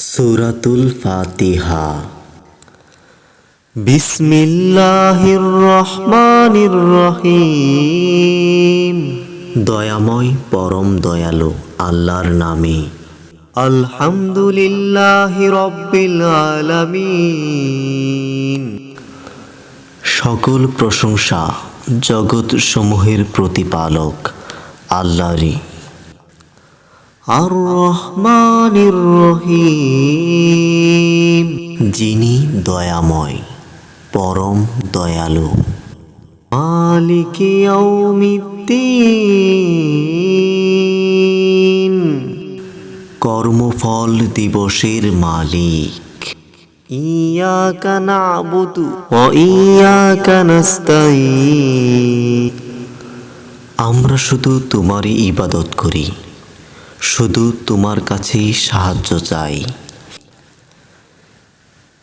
সূরাতুল ফাতিহা। বিসমিল্লাহির রহমানির রহিম। দয়াময় পরম দয়ালু আল্লাহর নামে। আলহামদুলিল্লাহি রাব্বিল আলামিন। সকল প্রশংসা জগৎ সমূহের প্রতিপালক আল্লাহরই। আর রহমানির রহিম, যিনি দয়াময় পরম দয়ালু। মালিকি ইয়াউমিদ্দিন, কর্মফল দিবসের মালিক। ইয়াকা না'বুদু ওয়া ইয়াকা নাস্তাঈন, আমরা শুধু তোমারই ইবাদত করি, শুধু তোমার কাছেই সাহায্য চাই।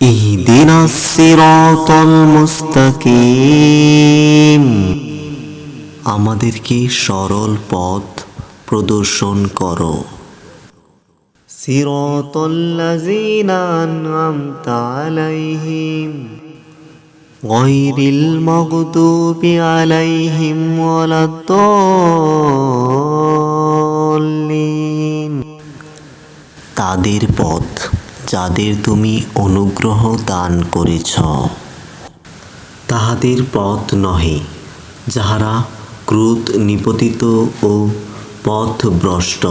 ইহদিনাস সিরাতাল মুস্তাকিম, আমাদেরকে সরল পথ প্রদর্শন করো। সিরাতাল্লাযীনা আন'আমতা আলাইহিম গায়রিল মাগদুবি আলাইহিম ওয়ালাদ-দাল্লিন, তাদের পথ যাদের তুমি অনুগ্রহ দান করেছ, তাহাদের পথ নহে যাহারা ক্রোধ নিপতিত ও পথভ্রষ্ট।